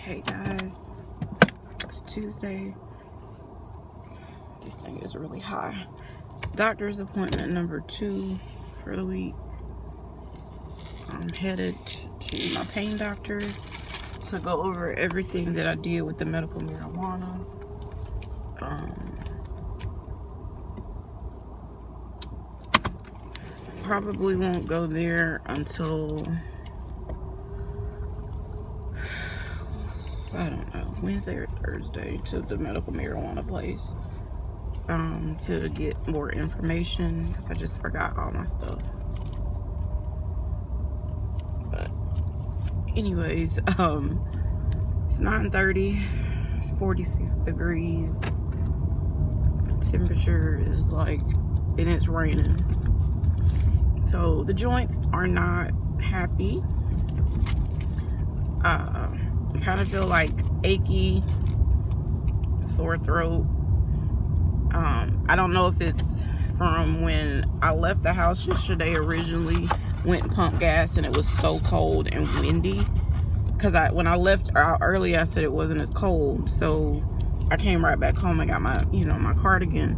Hey guys, it's Tuesday. This thing is really high. Doctor's appointment number 2 for the week. I'm headed to my pain doctor to go over everything that I did with the medical marijuana. Probably won't go there until, I don't know, Wednesday or Thursday, to the medical marijuana place to get more information, because I just forgot all my stuff. But anyways, it's 9:30, it's 46 degrees, the temperature is like, and it's raining. So the joints are not happy. I kind of feel like achy, sore throat. I don't know if it's from when I left the house yesterday originally, went and pumped gas, and it was so cold and windy. Because when I left out early, I said it wasn't as cold. So I came right back home and got my, my cardigan.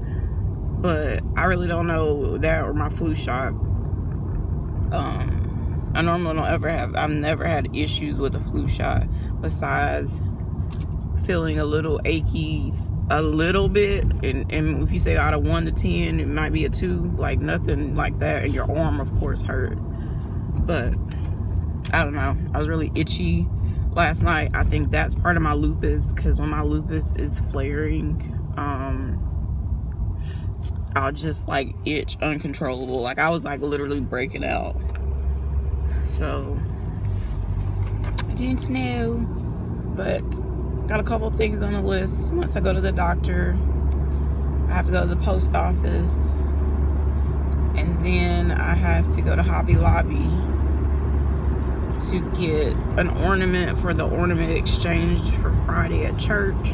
But I really don't know that or my flu shot. I normally don't ever have, I've never had issues with a flu shot besides feeling a little achy a little bit, and if you say out of 1 to 10 it might be a 2, like nothing like that, and your arm of course hurts. But I don't know, I was really itchy last night. I think that's part of my lupus, because when my lupus is flaring, I'll just like itch uncontrollable. Like I was like literally breaking out. So I didn't know, but got a couple things on the list. Once I go to the doctor, I have to go to the post office, and then I have to go to Hobby Lobby to get an ornament for the ornament exchange for Friday at church.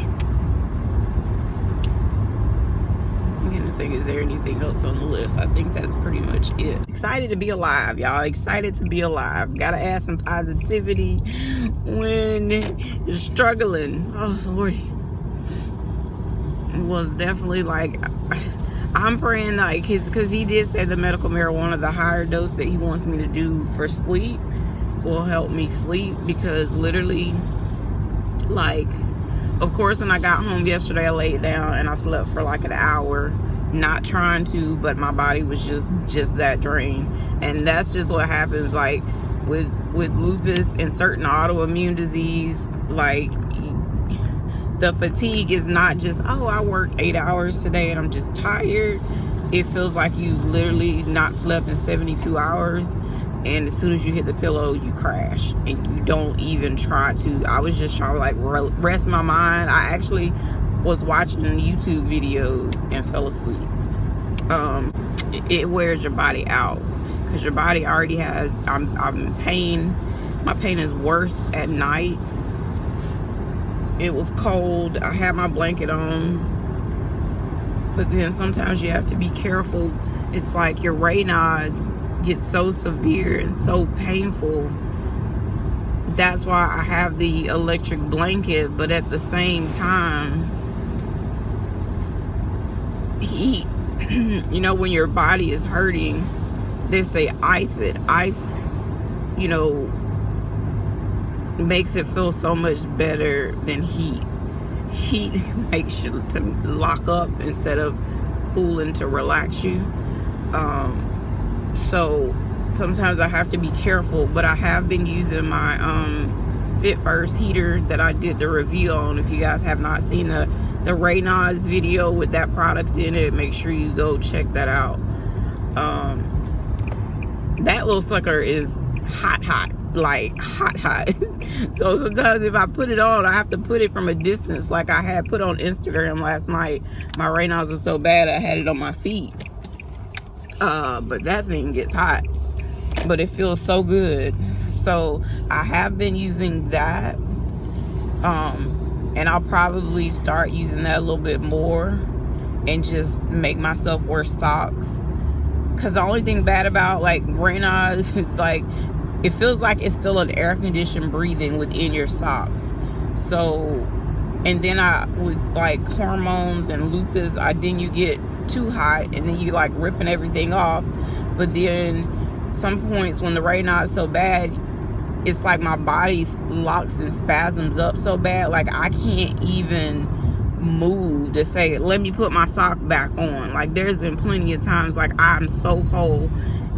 I'm gonna think, is there anything else on the list? I think that's pretty much it. Excited to be alive, y'all. Excited to be alive. Gotta add some positivity when you're struggling. Oh Lordy. It was definitely like, I'm praying like because he did say the medical marijuana, the higher dose that he wants me to do for sleep, will help me sleep. Because literally, like, of course, when I got home yesterday, I laid down and I slept for like an hour, not trying to, but my body was just that drained. And that's just what happens, like with lupus and certain autoimmune disease. Like, the fatigue is not just, oh, I worked 8 hours today and I'm just tired. It feels like you literally not slept in 72 hours. And as soon as you hit the pillow, you crash, and you don't even try to. I was just trying to like rest my mind. I actually was watching YouTube videos and fell asleep. It wears your body out, because your body already has, I'm in pain. My pain is worse at night. It was cold. I had my blanket on, but then sometimes you have to be careful. It's like your Raynaud get so severe and so painful. That's why I have the electric blanket. But at the same time, heat, when your body is hurting, they say ice it. Ice, makes it feel so much better than heat. Heat makes you to lock up instead of cooling to relax you. So sometimes I have to be careful, but I have been using my Fitfirst heater that I did the review on. If you guys have not seen the Raynaud's video with that product in it, make sure you go check that out. That little sucker is hot, like hot. So sometimes if I put it on, I have to put it from a distance. Like I had put on Instagram last night, my Raynaud's are so bad I had it on my feet. But that thing gets hot, but it feels so good. So I have been using that, and I'll probably start using that a little bit more, and just make myself wear socks. Because the only thing bad about like Raynaud is like, it feels like it's still an air conditioned breathing within your socks. So, and then with like hormones and lupus, then you get too hot and then you like ripping everything off. But then some points when the Raynaud is so bad, it's like my body locks and spasms up so bad, like I can't even move to say, let me put my sock back on. Like there's been plenty of times like I'm so cold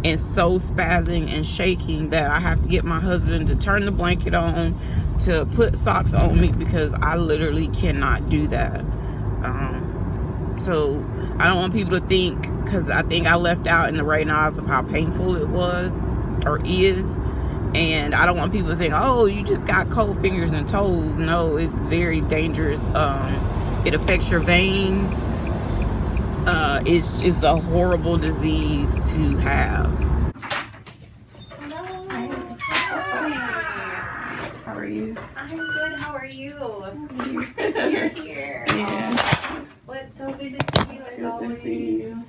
and so spazzing and shaking that I have to get my husband to turn the blanket on, to put socks on me, because I literally cannot do that. So I don't want people to think, because I think I left out in the Raynaud of how painful it was or is, and I don't want people to think, oh, you just got cold fingers and toes. No, it's very dangerous. It affects your veins. It's a horrible disease to have. Hello. Hi. How are you? I'm good. How are you? You're here. Yeah. Well, it's so good to see you as Good always. to see you.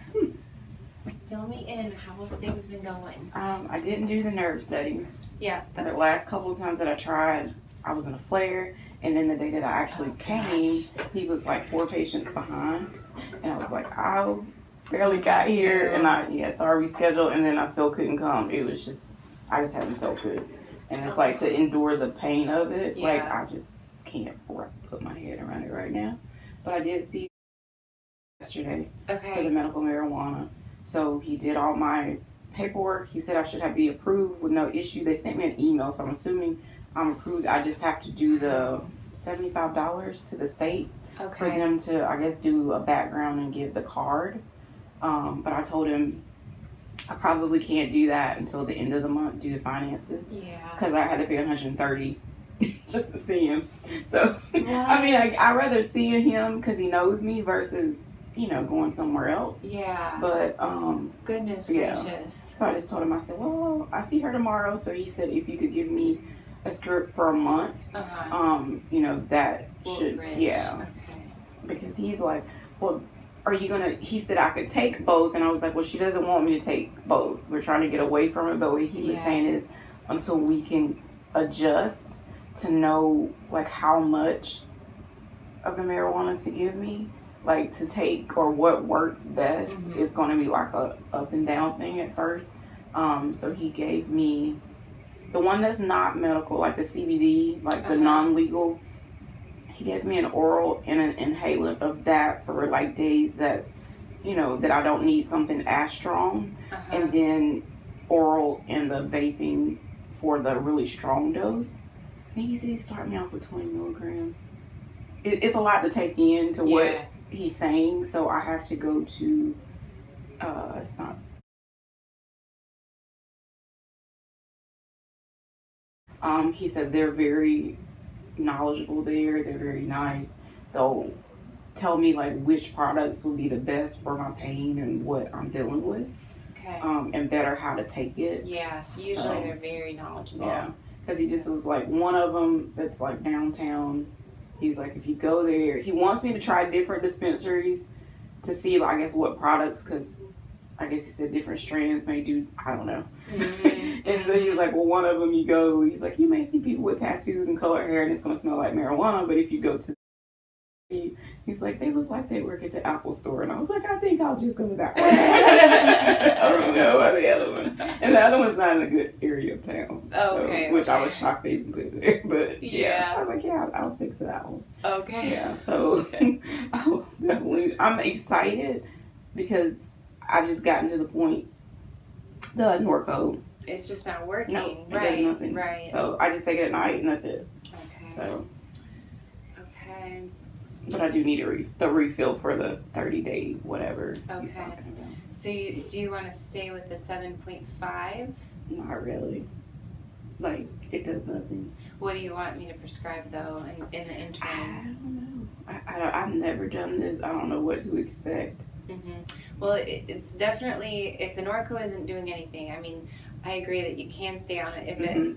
Fill me in. How have things been going? I didn't do the nerve study. Yeah. The last couple of times that I tried, I was in a flare. And then the day that I actually came, he was like 4 patients behind. And I was like, I barely got here. And so I rescheduled, and then I still couldn't come. It was just, I just haven't felt good. And it's like to endure the pain of it. Like I just can't put my head around it right now. But I did see yesterday for the medical marijuana. So he did all my paperwork. He said I should be approved with no issue. They sent me an email, so I'm assuming I'm approved. I just have to do the $75 to the state for them to, I guess, do a background and give the card. But I told him I probably can't do that until the end of the month due to finances. Yeah. Because I had to pay $130 just to see him. So, I mean, I'd rather see him because he knows me versus, going somewhere else. Yeah. But, goodness gracious. So I just told him, I said, well, I see her tomorrow. So he said, if you could give me a script for a month, that should, okay. Because he's like, well, are you gonna, he said I could take both, and I was like, well, she doesn't want me to take both. We're trying to get away from it, but what he was saying is until we can adjust to know like how much of the marijuana to give me, like to take, or what works best, it's going to be like a up and down thing at first. So he gave me the one that's not medical, like the CBD, like the non-legal. He gave me an oral and an inhalant of that for like days that, that I don't need something as strong. And then oral and the vaping for the really strong dose. I think he said he started me off with 20 milligrams. It's a lot to take in to what he's saying. So I have to go to, it's not. He said they're very knowledgeable there. They're very nice. They'll tell me like which products will be the best for my pain and what I'm dealing with. Okay. And better how to take it. Yeah. Usually they're very knowledgeable. Yeah. Because he just was like, one of them that's like downtown. He's like, if you go there, he wants me to try different dispensaries to see, I guess, what products, because I guess he said different strands may do, I don't know. And so he's like, well, one of them you go, he's like, you may see people with tattoos and colored hair and it's going to smell like marijuana, but if you go to, he's like, they look like they work at the Apple store. And I was like, I think I'll just go to that one. I don't know about the other one. And the other one's not in a good area of town. Which I was shocked they even put it there. But so I was like, I'll stick to that one. Okay. Yeah, so I'm excited because I've just gotten to the point, the Norco. It's just not working. No, it does nothing. Right. So I just take it at night and that's it. Okay. So. Okay. But I do need the refill for the 30-day whatever. Okay. So do you want to stay with the 7.5? Not really. Like, it does nothing. What do you want me to prescribe, though, in the interim? I don't know. I've never done this. I don't know what to expect. Well, it's definitely, if the Norco isn't doing anything, I mean, I agree that you can stay on it if it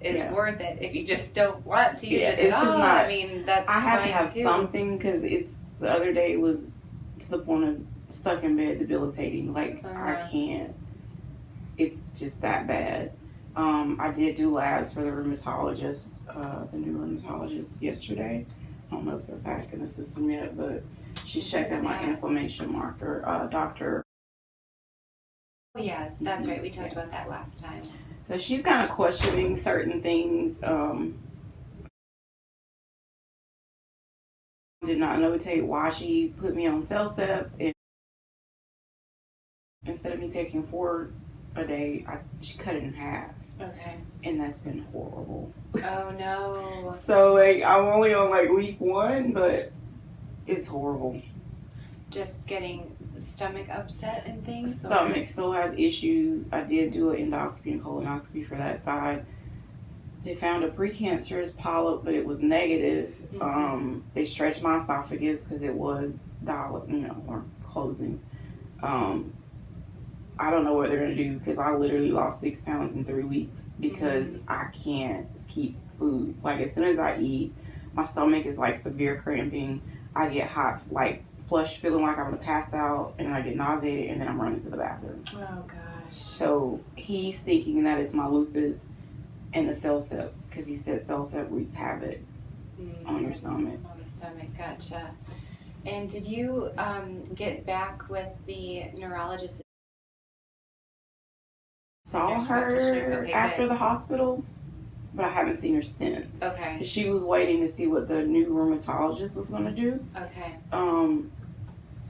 is worth it. If you just don't want to use it at all, I mean, that's fine too. I have to have something, because the other day it was to the point of stuck in bed, debilitating. Like, I can't. It's just that bad. I did do labs for the rheumatologist, the new rheumatologist yesterday. I don't know if they're back in the system yet, but she checked out my inflammation marker. Dr. Oh, yeah, that's right. We talked about that last time. So she's kind of questioning certain things. Did not notate why she put me on CellCept, and instead of me taking 4 a day, she cut it in half. Okay. And that's been horrible. Oh no. So like I'm only on like week 1, but it's horrible. Just getting stomach upset and things? Stomach still has issues. I did do an endoscopy and colonoscopy for that side. They found a precancerous polyp, but it was negative. Mm-hmm. They stretched my esophagus because it was or closing. I don't know what they're gonna do because I literally lost 6 pounds in 3 weeks because I can't keep food. Like as soon as I eat, my stomach is like severe cramping. I get hot, like flush, feeling like I'm gonna pass out, and I get nauseated, and then I'm running to the bathroom. Oh gosh. So he's thinking that it's my lupus and the CellCept because he said CellCept wreaks havoc on your stomach. On the stomach, gotcha. And did you get back with the neurologist? Saw her after the hospital, but I haven't seen her since. Okay. She was waiting to see what the new rheumatologist was going to do. Okay.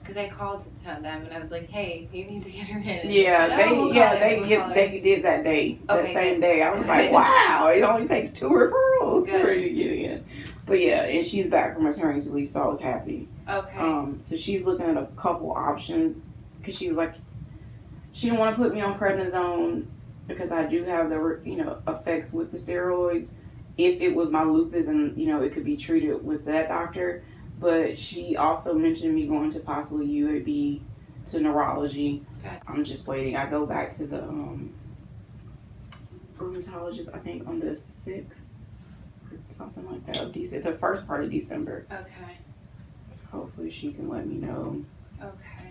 Because I called them and I was like, "Hey, you need to get her in." Yeah, said, they did that day, that same day. I was like, "Wow, it only takes 2 referrals for her to get in." But yeah, and she's back from maternity leave, so I was happy. Okay. So she's looking at a couple options because she's like, she didn't want to put me on prednisone because I do have the effects with the steroids. If it was my lupus and it could be treated with that doctor, but she also mentioned me going to possibly UAB to neurology. Okay. I'm just waiting. I go back to the rheumatologist I think on the 6th or something like that of December, the first part of December. Okay. Hopefully she can let me know. Okay.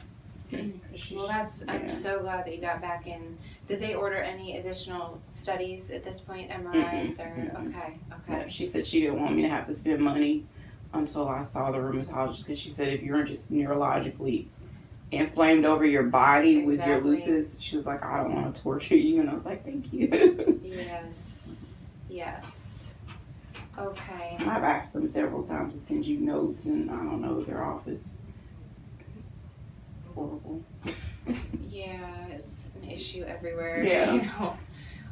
Well, I'm so glad that you got back in. Did they order any additional studies at this point, MRIs Okay. Yeah, she said she didn't want me to have to spend money until I saw the rheumatologist because she said if you're just neurologically inflamed over your body with your lupus, she was like, I don't want to torture you, and I was like, thank you. Yes. Okay. And I've asked them several times to send you notes, and I don't know, their office is horrible. Yeah, it's an issue everywhere. Yeah.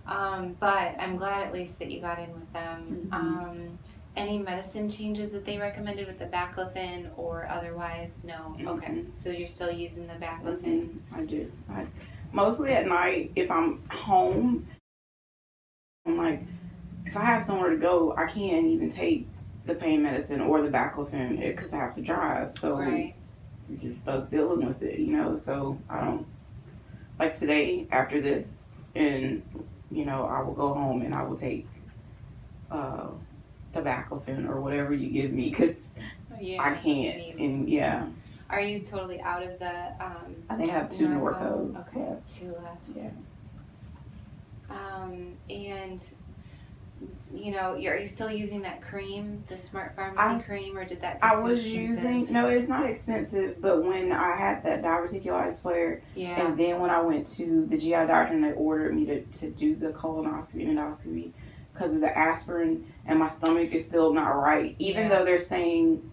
But I'm glad at least that you got in with them. Any medicine changes that they recommended with the baclofen or otherwise? No. Okay. So you're still using the baclofen? I do. Mostly at night, if I'm home, I'm like, if I have somewhere to go, I can't even take the pain medicine or the baclofen because I have to drive. So I'm just stuck dealing with it, So I don't, like today after this, and I will go home and I will take the baclofen or whatever you give me because I can't. And are you totally out of the? I think I have 2 Norco. Okay, 2 left. Yeah. And are you still using that cream, the Smart Pharmacy cream, or did that? I was using. No, it's not expensive. But when I had that diverticulitis flare, and then when I went to the GI doctor and they ordered me to do the colonoscopy and endoscopy because of the aspirin, and my stomach is still not right. Even though they're saying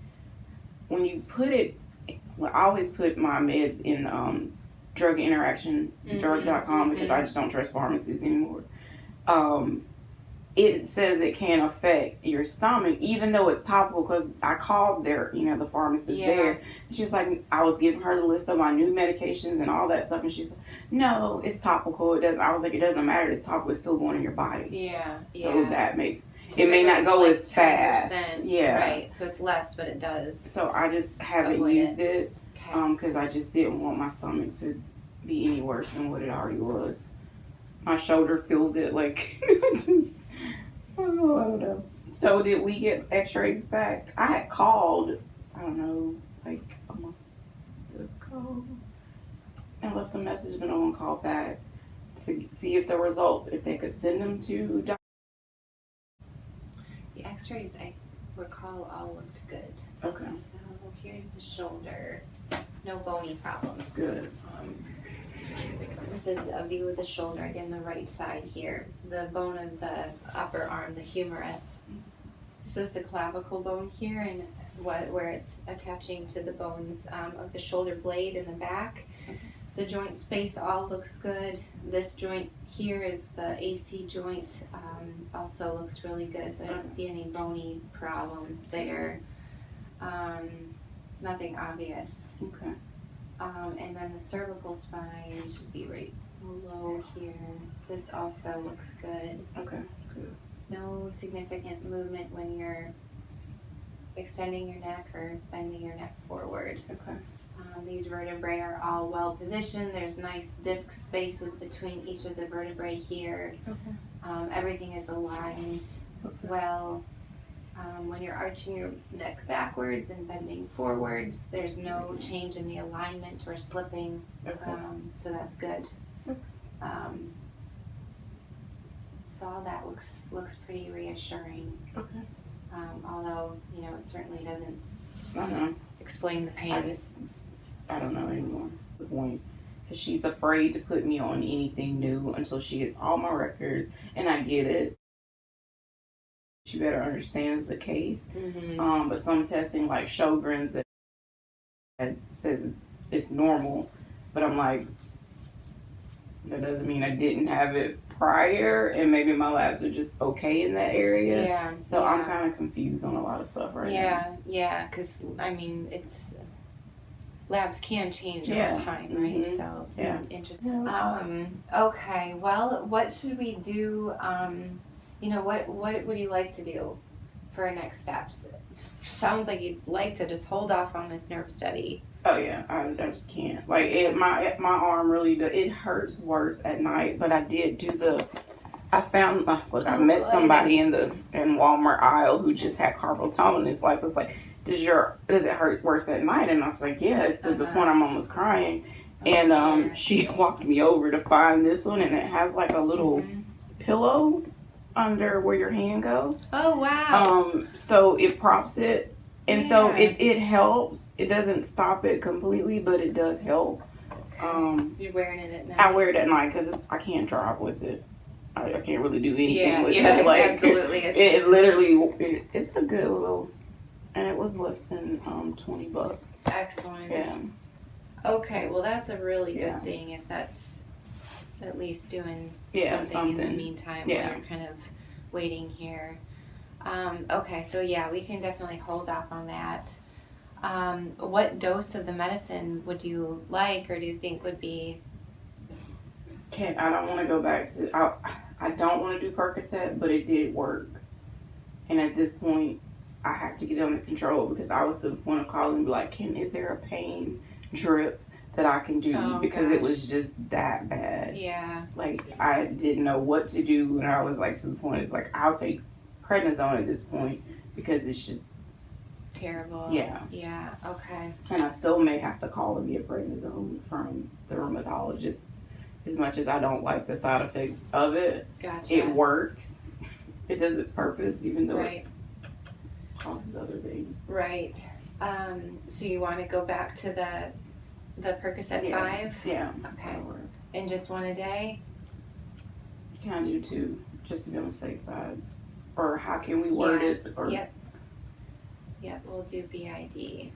when you put it, well, I always put my meds in drug interaction, drug.com because I just don't trust pharmacies anymore. It says it can affect your stomach, even though it's topical. Because I called the pharmacist there. She's like, I was giving her the list of my new medications and all that stuff, and she's like, no, it's topical. It doesn't. I was like, it doesn't matter. It's topical. It's still going in your body. So that makes it may not go as fast. Right. So it's less, but it does. So I just haven't used it because I just didn't want my stomach to be any worse than what it already was. My shoulder feels it like I don't know. So did we get x-rays back? I had called, I don't know, like a month ago and left a message, but no one called back to see if the results, if they could send them to doctor. The x-rays, I recall, all looked good. Okay. So here's the shoulder. No bony problems. Good. This is a view of the shoulder, again, the right side here. The bone of the upper arm, the humerus. This is the clavicle bone here, and where it's attaching to the bones of the shoulder blade in the back. The joint space all looks good. This joint here is the AC joint, also looks really good, so I don't see any bony problems there. Nothing obvious. Okay. And then the cervical spine should be right below here. This also looks good. Okay, good. No significant movement when you're extending your neck or bending your neck forward. Okay. These vertebrae are all well positioned. There's nice disc spaces between each of the vertebrae here. Okay. Everything is aligned well. When you're arching your neck backwards and bending forwards, there's no change in the alignment or slipping, so that's good. So all that looks pretty reassuring. Okay. Although, you know, it certainly doesn't Uh-huh. explain the pain. I don't know anymore. The point, because she's afraid to put me on anything new until she gets all my records, and I get it. She better understands the case. Mm-hmm. But some testing like Sjogren's that says it's normal, but I'm like, that doesn't mean I didn't have it prior, and maybe my labs are just okay in that area. Yeah. So I'm kind of confused on a lot of stuff right now. Yeah, because I mean, labs can change over time, right? Mm-hmm. So interesting. Yeah. Okay, well, what should we do? You know, what would you like to do for our next steps? Sounds like you'd like to just hold off on this nerve study. Oh yeah, I just can't. Like my arm really it hurts worse at night. But I did do I found I met somebody in Walmart aisle who just had carpal tunnel, and his wife was like, does it hurt worse at night? And I was like, yeah. It's to the point I'm almost crying. And she walked me over to find this one, and it has like a little pillow under where your hand goes. Oh wow. So it props it, and so it helps. It doesn't stop it completely, but it does help. You're wearing it at night? I wear it at night because I can't drive with it. I can't really do anything with it. Yeah, like, absolutely. It literally, it's a good little, and it was less than $20. Excellent. Yeah. Okay, well that's a really good thing if that's at least doing something in the meantime while you're kind of waiting here. Okay, so we can definitely hold off on that. What dose of the medicine would you like, or do you think would be? I don't want to go back to. I don't want to do Percocet, but it did work. And at this point, I have to get it under control because I was to the point of calling and be like, is there a pain drip that I can do? Because it was just that bad. Yeah. Like, I didn't know what to do, and I was like, to the point, it's like, I'll say prednisone at this point because it's just terrible. Yeah. Yeah, okay. And I still may have to call and get prednisone from the rheumatologist. As much as I don't like the side effects of it, Gotcha. It works. It does its purpose, even though it causes other things. Right. So you want to go back to the Percocet 5? Yeah. Okay. And just one a day? Can I do 2, just to be on the safe side? Or how can we word it? Or... Yep, we'll do BID.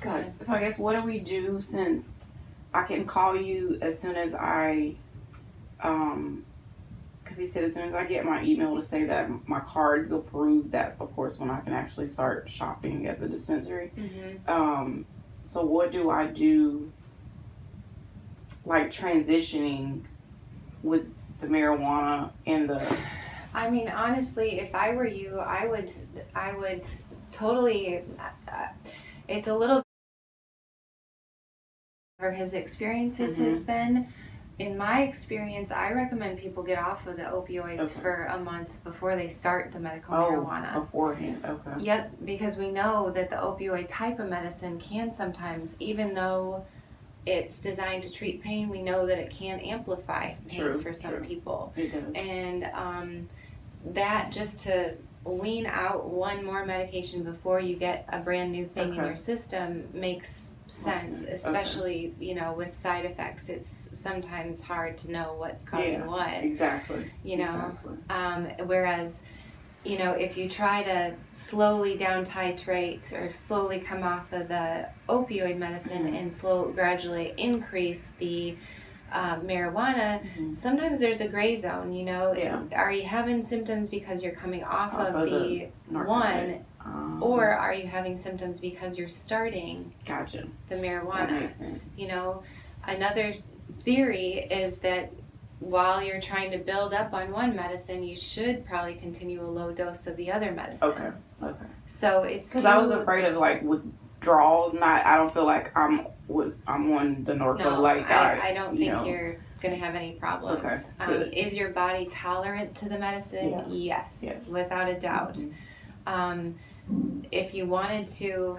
So I guess what do we do since I can call you as soon as I, because he said as soon as I get my email to say that my card's approved, that's of course when I can actually start shopping at the dispensary. Mm-hmm. So what do I do, like transitioning with the marijuana and the... I mean, honestly, if I were you, I would totally, it's a little or his experiences has been. In my experience, I recommend people get off of the opioids for a month before they start the medical marijuana. Beforehand, okay. Yep, because we know that the opioid type of medicine can sometimes, even though it's designed to treat pain, we know that it can amplify pain for some people. It does. And that just to wean out one more medication before you get a brand new thing in your system makes sense, especially you know, with side effects. It's sometimes hard to know what's causing what. Exactly. You know, whereas, you know, if you try to slowly down titrate or slowly come off of the opioid medicine and gradually increase the marijuana, sometimes there's a gray zone, you know. Are you having symptoms because you're coming off of the one, or are you having symptoms because you're starting the marijuana? That makes sense. You know, another theory is that while you're trying to build up on one medicine, you should probably continue a low dose of the other medicine. Okay. So it's because I was afraid of like withdrawals. I don't feel like I'm on the Norco. No, like I don't think you're going to have any problems. Okay, is your body tolerant to the medicine? Yes, without a doubt. If you wanted to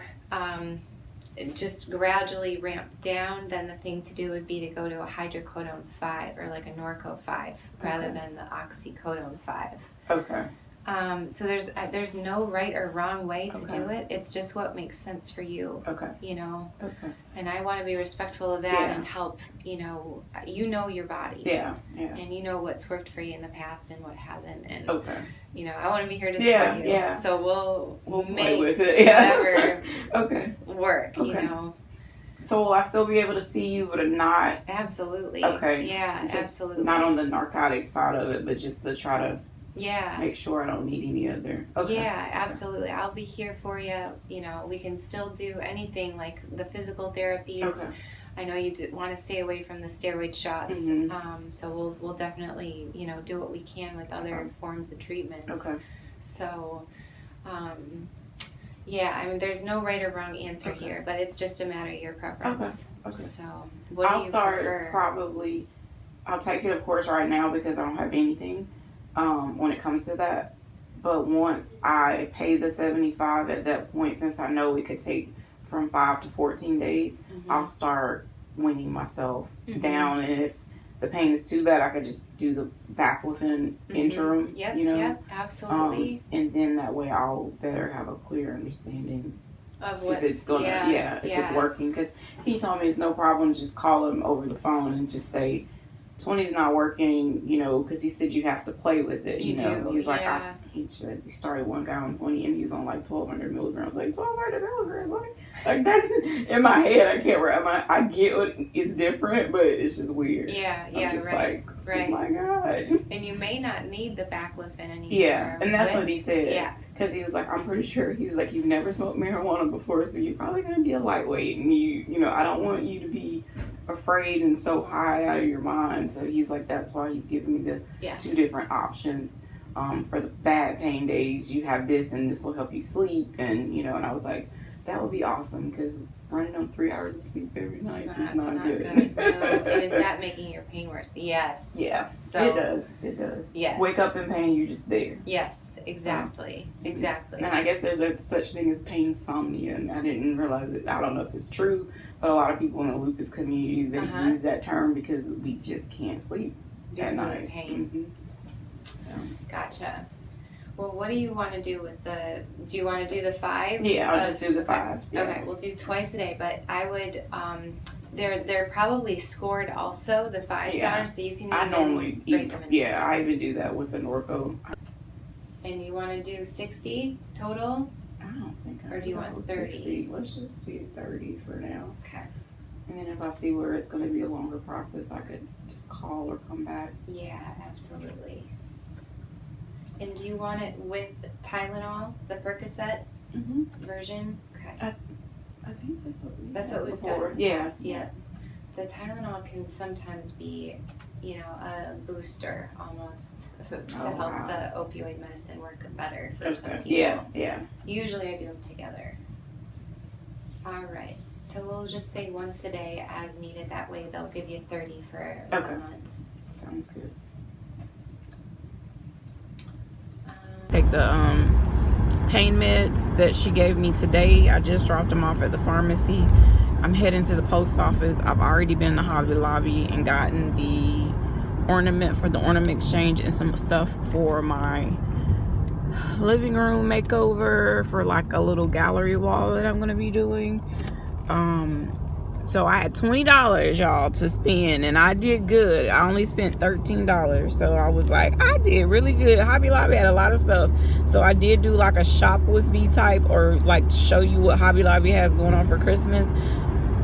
just gradually ramp down, then the thing to do would be to go to a hydrocodone 5 or like a Norco 5 rather than the oxycodone 5. Okay. So there's no right or wrong way to do it. It's just what makes sense for you. Okay. You know. Okay. And I want to be respectful of that and help. You know your body. Yeah. And you know what's worked for you in the past and what hasn't. And you know, I want to be here to support you. Yeah. So we'll play make with it. whatever work. Okay. You know. So will I still be able to see you, but not? Absolutely. Okay. Yeah. Just absolutely. Not on the narcotic side of it, but just to try to. Yeah. Make sure I don't need any other. Okay. Yeah, absolutely. I'll be here for you. You know, we can still do anything like the physical therapies. Okay. I know you want to stay away from the steroid shots. So we'll definitely, you know, do what we can with other forms of treatments. Okay. So, yeah, I mean, there's no right or wrong answer here, but it's just a matter of your preference. Okay. So, what do you prefer? Probably, I'll take it, of course, right now because I don't have anything. When it comes to that, but once I pay the $75 at that point, since I know it could take from 5 to 14 days, I'll start weaning myself down, and if the pain is too bad, I could just do the baclofen interim. You know, Yep, absolutely. And then that way I'll better have a clear understanding of what's, if it's gonna, if it's working. Because he told me it's no problem, just call him over the phone and just say 20's not working, you know, because he said you have to play with it. You know, he's like, he started one guy on 20 and he's on like 1,200 milligrams. Like 1,200 milligrams, like that's in my head. I can't. I get what it's different, but it's just weird. I'm just like, oh my god. And you may not need the baclofen anymore. Yeah, and that's what he said. Yeah. Because he was like, I'm pretty sure, he's like, you've never smoked marijuana before, so you're probably going to be a lightweight. And you know, I don't want you to be afraid and so high out of your mind. So he's like, that's why he's giving me the 2 different options. For the bad pain days, you have this, and this will help you sleep. And, you know, and I was like, that would be awesome, because running on 3 hours of sleep every night is not good. No, and is that making your pain worse? Yes. Yeah, so, it does. Yes. Wake up in pain, you're just there. Yes, exactly. Exactly. And I guess there's such thing as pain insomnia, and I didn't realize it. I don't know if it's true, but a lot of people in the lupus community, they use that term because we just can't sleep at night. Because of the pain. Gotcha. Well, what do you want to do with do you want to do the 5? Yeah, I'll just do the 5. Yeah. Okay, we'll do twice a day, but I would, they're probably scored also, the 5s are, so you can break them in. Yeah, I even do that with the Norco. And you want to do 60 total? I don't think Or do you want 30? 60. Let's just do 30 for now. Okay. And then if I see where it's going to be a longer process, I could just call or come back. Yeah, absolutely. And do you want it with Tylenol, the Percocet version? Okay. I think that's what we've before. done. Yes. Yeah. The Tylenol can sometimes be, you know, a booster almost to help the opioid medicine work better for some people. Yeah. Usually I do them together. All right. So we'll just say once a day as needed. That way they'll give you 30 for a month. Sounds good. Take the pain meds that she gave me today. I just dropped them off at the pharmacy, I'm heading to the post office. I've already been to Hobby Lobby and gotten the ornament for the ornament exchange and some stuff for my living room makeover for like a little gallery wall that I'm going to be doing. So I had $20, y'all, to spend, and I did good. I only spent $13, so I was like, I did really good. Hobby Lobby had a lot of stuff, so I did do like a shop with me type, or like show you what Hobby Lobby has going on for Christmas.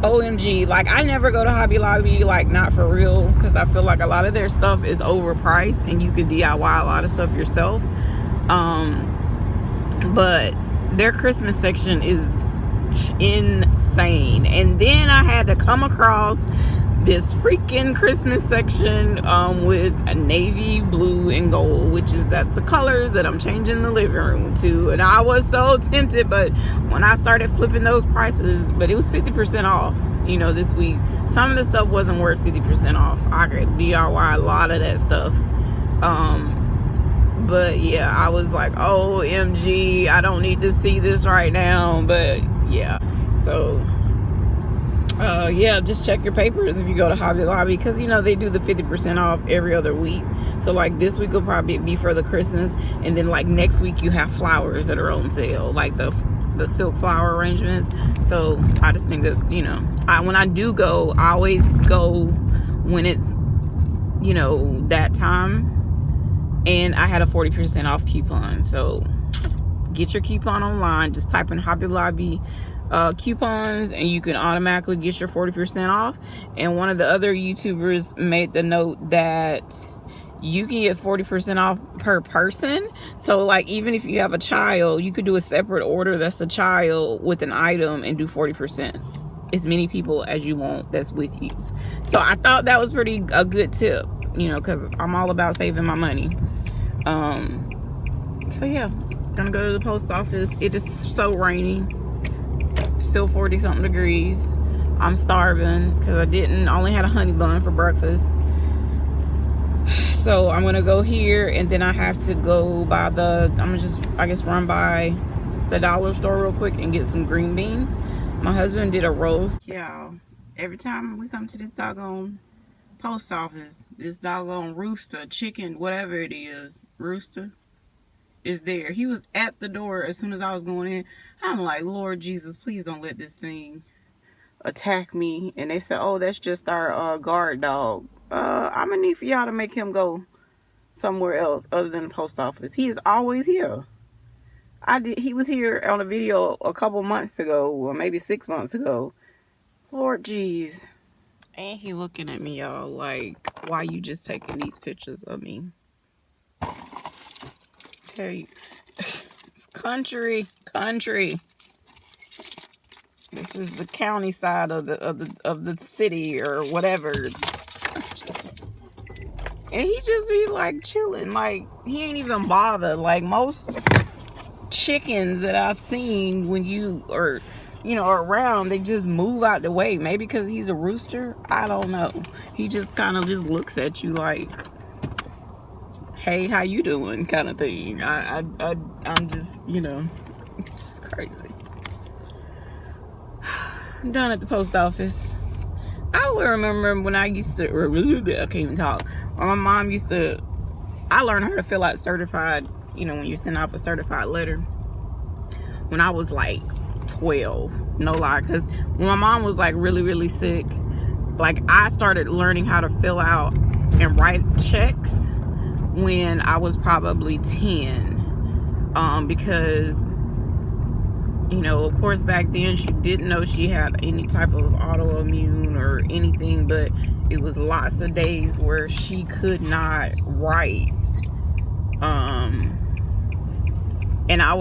OMG, like I never go to Hobby Lobby, like not for real, because I feel like a lot of their stuff is overpriced and you could DIY a lot of stuff yourself. But their Christmas section is insane. And then I had to come across this freaking Christmas section with a navy blue and gold, that's the colors that I'm changing the living room to. And I was so tempted, but when I started flipping those prices, but it was 50% off, you know, this week. Some of the stuff wasn't worth 50% off. I could DIY a lot of that stuff. But yeah, I was like, OMG, I don't need to see this right now. But yeah, so yeah, just check your papers if you go to Hobby Lobby, because you know they do the 50% off every other week. So like this week will probably be for the Christmas, and then like next week you have flowers that are on sale, like the silk flower arrangements. So I just think that, you know, when I do go, I always go when it's, you know, that time. And I had a 40% off coupon. So get your coupon online. Just type in Hobby Lobby coupons and you can automatically get your 40% off. And one of the other YouTubers made the note that you can get 40% off per person. So like even if you have a child, you could do a separate order that's a child with an item and do 40%. As many people as you want that's with you. So I thought that was a good tip, you know, because I'm all about saving my money. So yeah, gonna go to the post office. It is so rainy, still 40 something degrees. I'm starving because I only had a honey bun for breakfast. So I'm gonna go here, and then I have to go by I'm gonna just, I guess, run by the dollar store real quick and get some green beans. My husband did a roast. Yeah, every time we come to this doggone post office, this doggone rooster, chicken, whatever it is, rooster is there. He was at the door as soon as I was going in. I'm like, Lord Jesus, please don't let this thing attack me. And they said, oh, that's just our guard dog. I'm gonna need for y'all to make him go somewhere else other than the post office. He is always here. He was here on a video a couple months ago, or maybe 6 months ago. Lord jeez. And he looking at me, y'all, like, why you just taking these pictures of me? Tell you, it's country. This is the county side of the city or whatever. And he just be like chilling, like he ain't even bother. Like most chickens that I've seen when you are, you know, around, they just move out the way. Maybe because he's a rooster, I don't know. He just kind of just looks at you like, hey, how you doing, kind of thing. I'm just, you know, just crazy. I'm done at the post office. I will remember when I used to, I can't even talk. When my mom used to, I learned how to fill out certified, you know, when you send off a certified letter, when I was like 12, no lie, because when my mom was like really sick, like I started learning how to fill out and write checks when I was probably 10, because, you know, of course back then she didn't know she had any type of autoimmune or anything, but it was lots of days where she could not write, and I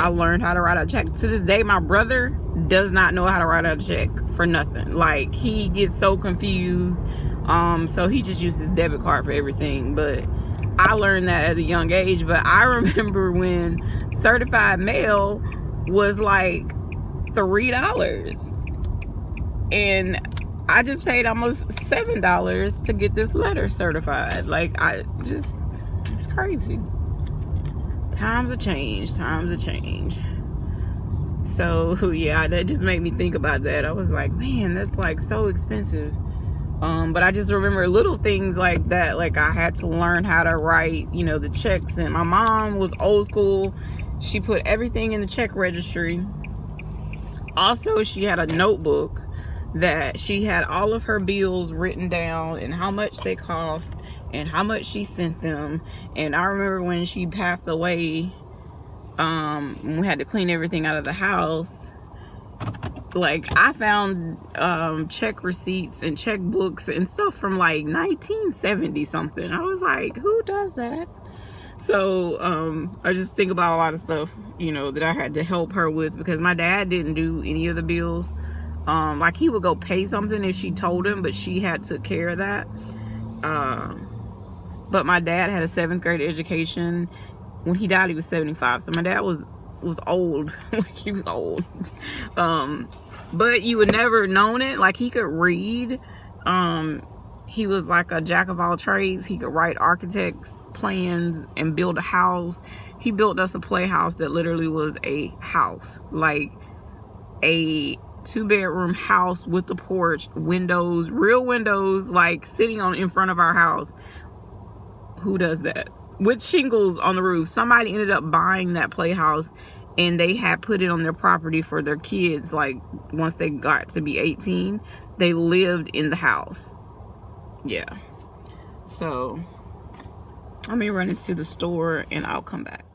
learned how to write a check. To this day, my brother does not know how to write a check for nothing. Like, he gets so confused, so he just uses debit card for everything. But I learned that at a young age. But I remember when certified mail was like $3, and I just paid almost $7 to get this letter certified. Like, it's crazy. Times have changed. So yeah, that just made me think about that. I was like, man, that's like so expensive. But I just remember little things like that. Like I had to learn how to write, you know, the checks. And my mom was old school. She put everything in the check registry. Also, she had a notebook that she had all of her bills written down and how much they cost and how much she sent them. And I remember when she passed away, we had to clean everything out of the house. Like I found check receipts and checkbooks and stuff from like 1970 something. I was like, who does that? So I just think about a lot of stuff, you know, that I had to help her with, because my dad didn't do any of the bills. Like he would go pay something if she told him, but she had took care of that. But my dad had a 7th grade education. When he died, he was 75. So my dad was old. Like he was old. But you would never known it. Like he could read. He was like a jack of all trades. He could write architects plans and build a house. He built us a playhouse that literally was a house, like a 2-bedroom house with the porch, windows, real windows, like sitting on in front of our house. Who does that? With shingles on the roof. Somebody ended up buying that playhouse and they had put it on their property for their kids. Like once they got to be 18, they lived in the house. Yeah. So let me run into the store and I'll come back.